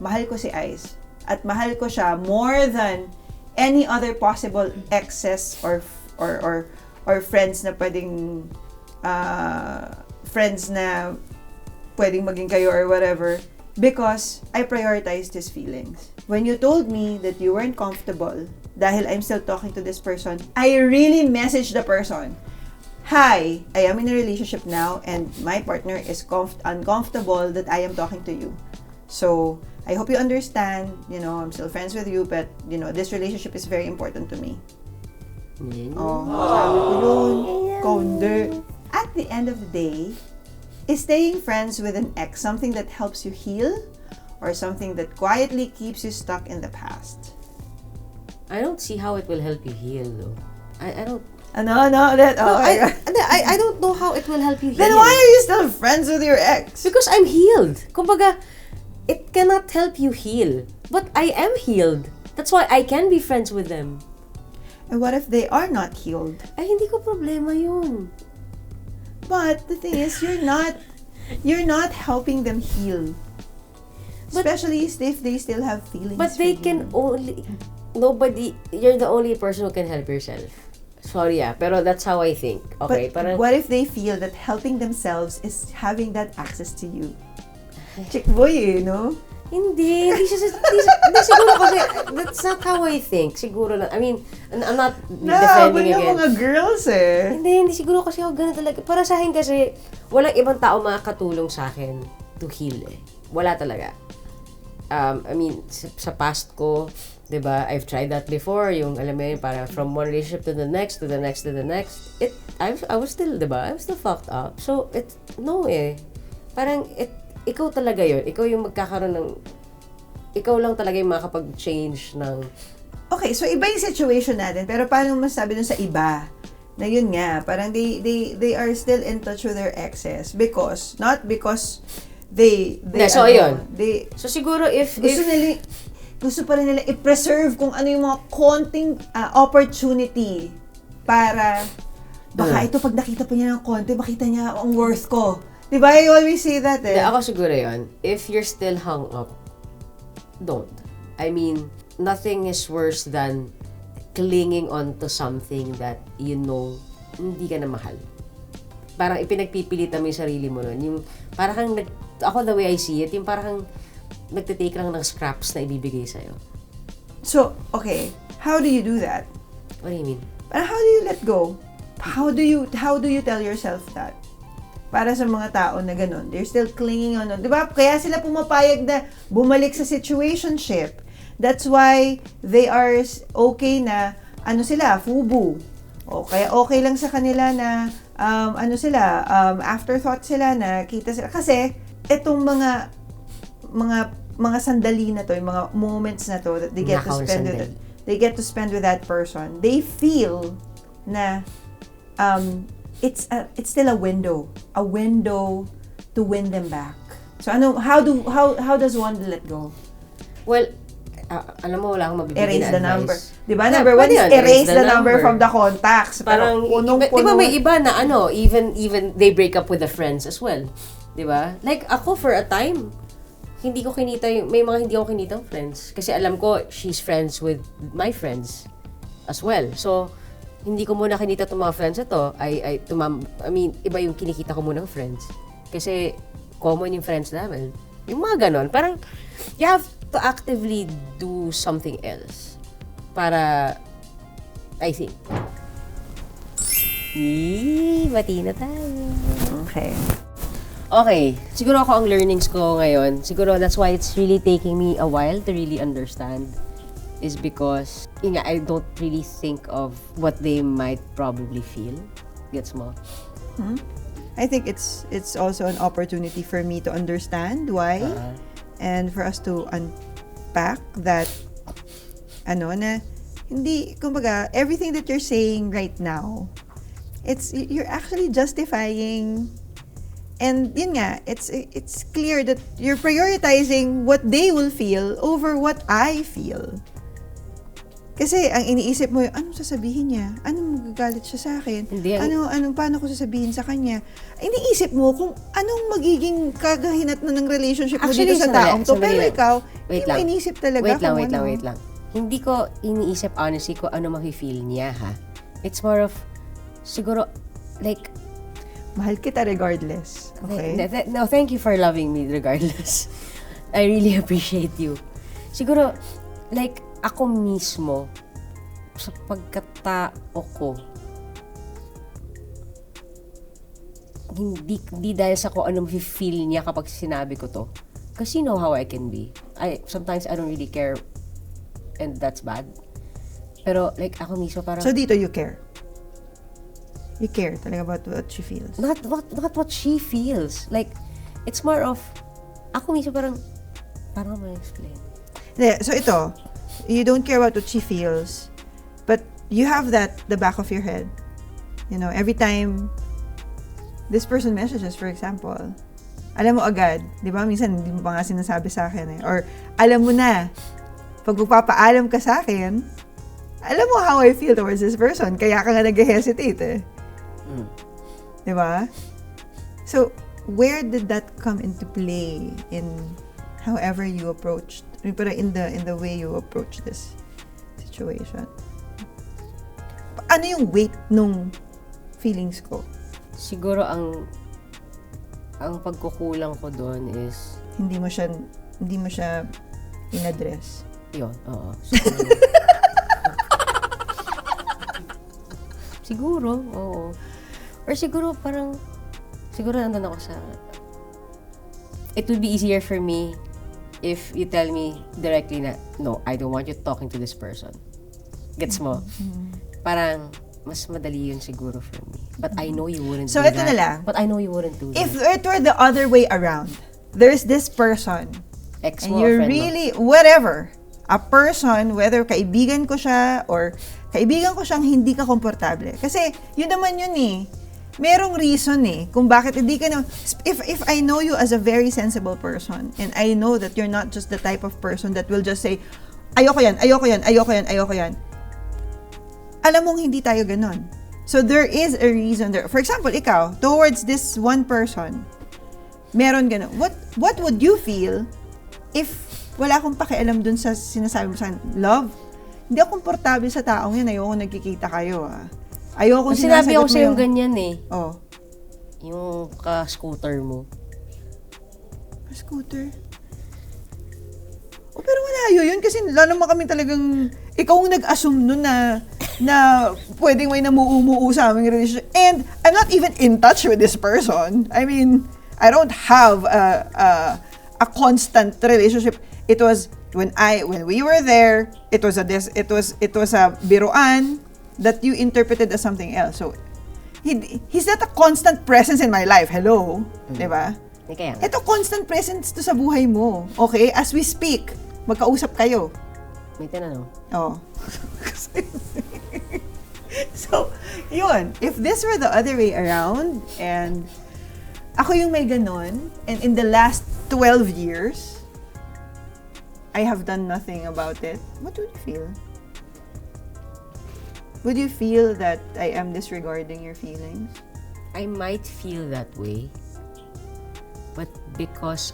mahal ko si Ice. At mahal ko siya more than any other possible exes or friends na pwedeng maging kayo or whatever, because I prioritized his feelings. When you told me that you weren't comfortable dahil I'm still talking to this person, I really messaged the person, hi, I am in a relationship now and my partner is uncomfortable that I am talking to you. So, I hope you understand, you know, I'm still friends with you, but, you know, this relationship is very important to me. Sabi ko yun, konde. At the end of the day, is staying friends with an ex something that helps you heal or something that quietly keeps you stuck in the past? I don't see how it will help you heal, though. I don't. I don't know how it will help you heal. Then why are you still friends with your ex? Because I'm healed. Kumbaga, it cannot help you heal. But I am healed. That's why I can be friends with them. And what if they are not healed? Ay, hindi ko problema yun. But the thing is, you're not helping them heal. Especially if they still have feelings. But they can only, you're the only person who can help yourself. Sorry pero that's how I think. Okay, but parang, what if they feel that helping themselves is having that access to you? Chick boy no? Hindi siguro kasi, that's not how I think. Siguro lang, I mean, I'm not defending again. Mga girls Hindi siguro kasi ako ganun talaga. Para sa akin kasi, walang ibang tao makakatulong sa akin to heal Wala talaga. I mean, sa past ko, diba, I've tried that before, yung alam mo yun, para from one relationship to the next, to the next, to the next. I was still, diba, I was still fucked up. So, parang, ikaw talaga yun. Ikaw yung magkakaroon ng, ikaw lang talaga yung makakapag-change ng. Okay, so iba yung situation natin, pero paano masabi dun sa iba? Na yun nga, parang they are still in touch with their exes not because they so siguro if gusto pa rin nila i-preserve kung ano yung mga konting opportunity para baka ito pag nakita pa niya ng konti, makita niya ang worth ko. Diba? I always say that eh. Ako siguro yun, if you're still hung up, don't. I mean, nothing is worse than clinging on to something that you know hindi ka na mahal. Parang ipinagpipilitan mo yung sarili mo nun. Yung parang ako the way I see it, yung parang nagtitake lang ng scraps na ibibigay sa'yo. So, okay, how do you do that? What do you mean? How do you let go? How do you tell yourself that? Para sa mga tao na ganun, they're still clinging on. Diba? Kaya sila pumapayag na bumalik sa situationship. That's why they are okay na, sila, FUBU. O kaya okay lang sa kanila na, afterthought sila na kita sila. Kasi, itong mga sandali na to, yung mga moments na to that they get to spend with that person, they feel na it's still a window to win them back. So how does one let go? Well, alam mo, wala akong mabibigyan erase na the number. advice. Diba? Number one is erase the number from the contacts. Parang, diba may iba na even they break up with the friends as well. Diba? Like, ako for a time, hindi ko kinita may mga hindi ako kinitang friends. Kasi alam ko, she's friends with my friends as well. So, hindi ko muna kinita itong mga friends na to. Iba yung kinikita ko muna ng friends. Kasi, common yung friends namin. Yung mga ganon. Parang, you have to actively do something else. Para, I think. Bati na tayo. Okay. Siguro ako ang learnings ko ngayon, siguro that's why it's really taking me a while to really understand is because I don't really think of what they might probably feel. Gets mo? I think it's also an opportunity for me to understand why and for us to unpack that na hindi, kumbaga, everything that you're saying right now, you're actually justifying. And yun nga, it's clear that you're prioritizing what they will feel over what I feel. Kasi ang iniisip mo, anong sasabihin niya? Anong magagalit siya sa akin? Paano ko sasabihin sa kanya? Iniisip mo kung anong magiging kagahinat na ng relationship mo dito sa taong to. Pero ikaw, hindi mo iniisip talaga. Wait lang. Hindi ko iniisip honestly kung ano mafe-feel niya, ha? It's more of, siguro, like, mahal kita regardless. Okay? No, thank you for loving me regardless. I really appreciate you. Siguro, like, ako mismo, sa pagkatao ko, hindi dahil sa kung ano feel niya kapag sinabi ko to. Kasi you know how I can be. Sometimes I don't really care, and that's bad. Pero, like, ako mismo parang... So, dito you care? You care talaga about what she feels? Not what she feels. Like, it's more of, ako mismo parang mo explain. So ito, you don't care about what she feels, but you have that the back of your head. You know, every time this person messages, for example, alam mo agad, di ba? Minsan, hindi mo pa nga sinasabi sa akin eh. Or, alam mo na, pag magpapaalam ka sa akin, alam mo how I feel towards this person, kaya ka nga nag-hesitate eh. Di ba? So, where did that come into play in however you approached, pero in the way you approach this situation? Ano yung weight nung feelings ko? Siguro ang pagkukulang ko doon is hindi mo siya in-address. Yun, oo. Siguro, oo. Or siguro nandun ako sa... It would be easier for me if you tell me directly na, no, I don't want you talking to this person. Gets mo? Parang, mas madali yun siguro for me. But I know you wouldn't do that. So, ito na lang. But I know you wouldn't do that. If it were the other way around, there's this person, ex and mo, you're friend really, whatever, a person, whether kaibigan ko siya or kaibigan ko siyang hindi ka komportable. Kasi, yun naman yun eh. Merong reason eh kung bakit hindi ka na... If I know you as a very sensible person and I know that you're not just the type of person that will just say, ayoko yan. Alam mong hindi tayo ganon. So there is a reason there. For example, ikaw, towards this one person, meron gano'n. What would you feel if wala akong pakialam dun sa sinasabi mo sa love? Hindi ako komportable sa taong yan. Ayoko nagkikita kayo, Ayoko sinasagot mo sinabi ako sa'yo ganyan eh. Oh. Yung ka-scooter mo. Scooter? Oh, pero malayo yun kasi wala naman kami talagang ikaw ang nag-assume nun na pwedeng may namuumuo sa aming relationship. And I'm not even in touch with this person. I mean, I don't have a constant relationship. It was when we were there, it was a biruan that you interpreted as something else. So he's not a constant presence in my life. Hello, 'di ba? Kaya. Ito constant presence to sa buhay mo. Okay? As we speak, magkausap kayo. May tinanong. Oh. So, yun. If this were the other way around, and ako yung may ganon, and in the last 12 years, I have done nothing about it, what would you feel? Would you feel that I am disregarding your feelings? I might feel that way. But because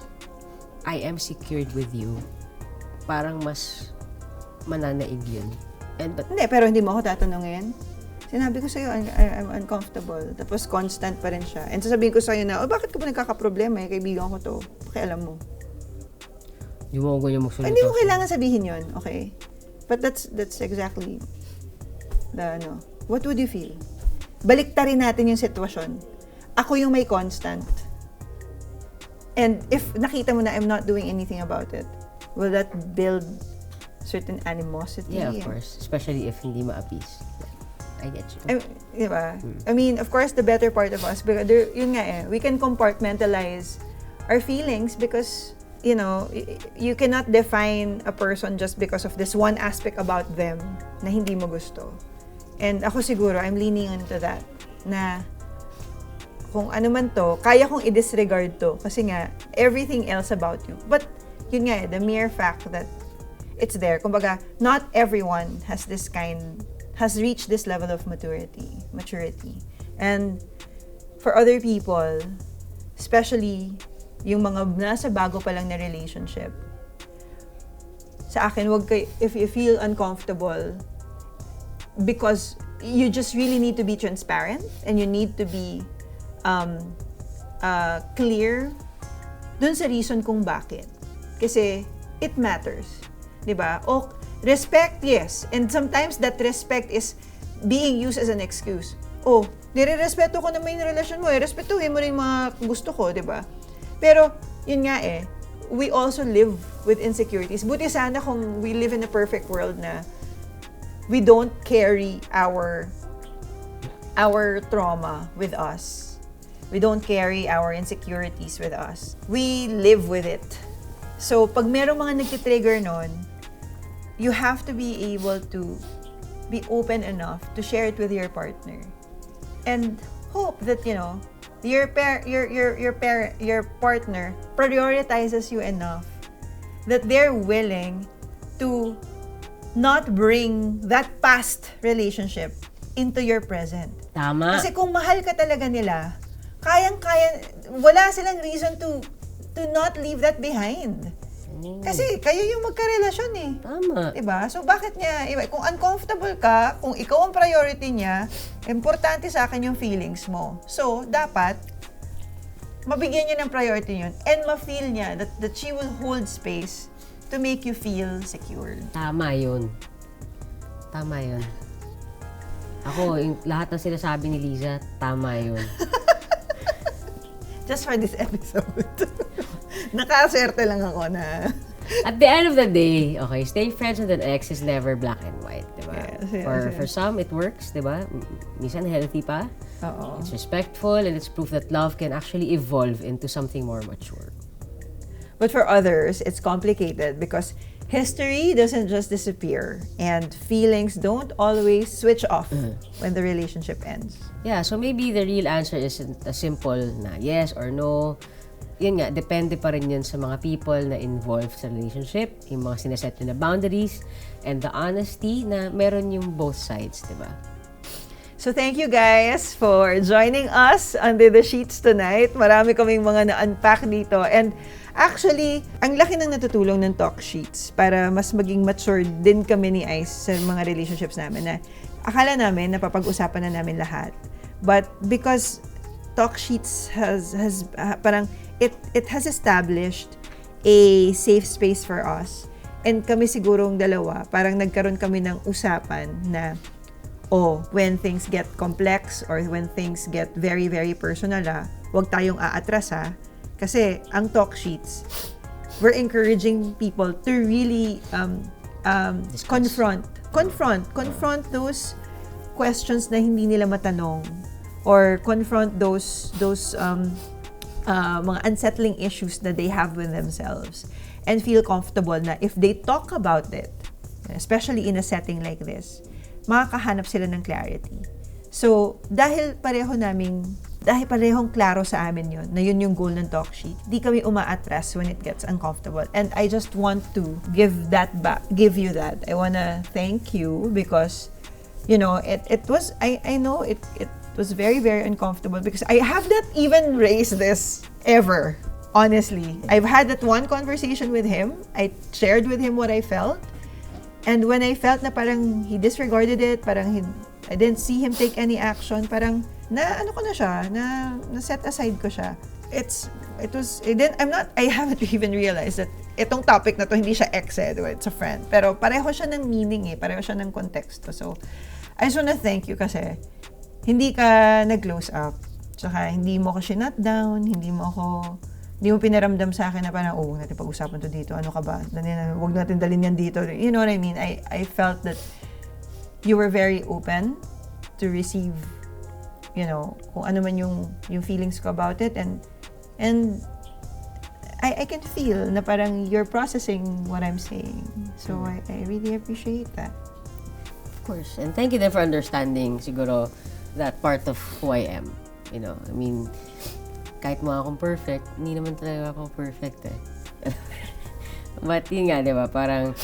I am secured with you, parang mas mananaig yun. Hindi, pero hindi mo ako tatanungin. Sinabi ko sa'yo, I'm uncomfortable. Tapos constant pa rin siya. And sasabihin ko sa'yo na, bakit ka pa nagkakaproblema? Kaibigan ko to. Pakialam mo. Hindi mo ganyan magsalita. Hindi mo kailangan sabihin yun, okay? But that's exactly what would you feel? Baliktarin natin yung sitwasyon. Ako yung may constant. And if nakita mo na I'm not doing anything about it, will that build certain animosity? Yeah, of course. Especially if hindi ma-appease. I get you. Diba? I mean, of course, the better part of us, because yun nga we can compartmentalize our feelings because, you cannot define a person just because of this one aspect about them na hindi mo gusto. And ako siguro, I'm leaning into that, na kung ano man to, kaya kong i-disregard to kasi nga, everything else about you. But, yun nga the mere fact that it's there. Kumbaga, not everyone has reached this level of maturity. And for other people, especially yung mga nasa bago pa lang na relationship, sa akin, if you feel uncomfortable, because you just really need to be transparent and you need to be clear dun sa reason kung bakit. Kasi it matters. Diba? O, respect, yes. And sometimes that respect is being used as an excuse. Oh, nire-respeto ko naman yung relasyon mo. Respetuhin mo rin yung mga gusto ko, diba? Pero, yun nga we also live with insecurities. Buti sana kung we live in a perfect world na we don't carry our trauma with us. We don't carry our insecurities with us. We live with it. So, pag merong mga nagtitrigger nun, you have to be able to be open enough to share it with your partner. And hope that, your partner prioritizes you enough that they're willing to not bring that past relationship into your present. Tama. Kasi kung mahal ka talaga nila, kayang-kaya, wala silang reason to not leave that behind. Kasi kayo yung magkarelasyon Tama. Diba? So bakit niya, kung uncomfortable ka, kung ikaw ang priority niya, importante sa akin yung feelings mo. So, dapat, mabigyan niya ng priority yun and ma-feel niya that she will hold space to make you feel secured. Tama yun. Ako, lahat ng sinasabi ni Liza, tama yun. Just for this episode. Nakaswerte lang ako na... At the end of the day, okay, staying friends with an ex is never black and white, diba? Yes. For some, it works, diba? Minsan healthy pa. Oo. It's respectful and it's proof that love can actually evolve into something more mature. But for others, it's complicated because history doesn't just disappear and feelings don't always switch off when the relationship ends. Yeah, so maybe the real answer isn't a simple na yes or no. Yun nga, depende pa rin yun sa mga people na involved sa relationship, yung mga sinaset nyo na boundaries, and the honesty na meron yung both sides, diba? So thank you guys for joining us under the sheets tonight. Marami kaming mga na-unpack dito. And actually, ang laki ng natutulong ng talk sheets para mas maging mature din kami ni Ice sa mga relationships namin na akala namin napapag-usapan na namin lahat. But because talk sheets parang it has established a safe space for us. And kami sigurong dalawa, parang nagkaroon kami ng usapan na when things get complex or when things get very, very personal, huwag tayong aatras Kasi ang talk sheets, we're encouraging people to really confront those questions na hindi nila matanong or confront those mga unsettling issues that they have with themselves and feel comfortable na if they talk about it, especially in a setting like this, makakahanap sila ng clarity. So, dahil parehong klaro sa amin yun, na yun yung goal ng talk sheet, di kami umaatras when it gets uncomfortable. And I just want to give you that. I wanna thank you because, it was, I know it was very, very uncomfortable because I have not even raised this ever, honestly. I've had that one conversation with him. I shared with him what I felt. And when I felt na parang he disregarded it, I didn't see him take any action, parang na set aside ko siya. I haven't even realized that itong topic na to hindi siya ex, it's a friend. Pero pareho siya ng meaning pareho siya ng konteksto. So, I just wanna thank you kasi hindi ka nag-close up. Tsaka hindi mo ko shinut down, hindi mo pinaramdam sa akin na parang, huwag natin pag-usapan to dito, ano ka ba? Huwag natin dalhin yan dito. You know what I mean? I felt that you were very open to receive, kung ano man yung feelings ko about it. And I can feel na parang you're processing what I'm saying. So I really appreciate that. Of course. And thank you then for understanding, siguro, that part of who I am. I mean, kahit mga akong perfect, hindi naman talaga ako perfect But yun nga, di ba? Parang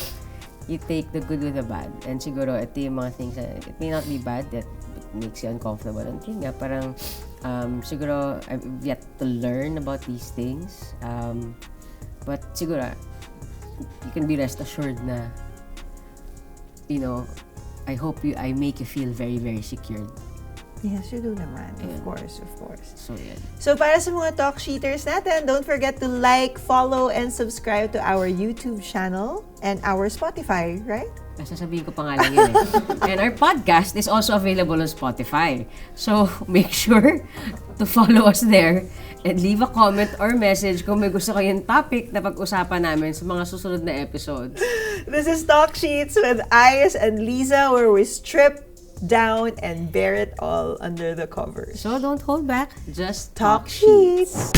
you take the good with the bad. And siguro, ito yung mga things that it may not be bad that makes you uncomfortable. And yun nga, parang siguro, I've yet to learn about these things. But siguro, you can be rest assured na, I hope I make you feel very, very secured. Yes, you do naman. Of course. So, yan. So, para sa mga talk sheeters natin, don't forget to like, follow, and subscribe to our YouTube channel and our Spotify, right? Sasabihin ko pa nga lang yun And our podcast is also available on Spotify. So, make sure to follow us there and leave a comment or message kung may gusto kayong topic na pag-usapan namin sa mga susunod na episodes. This is Talk Sheets with Ice and Liza, where we strip down and bear it all under the covers. So don't hold back, just Talk Sheets.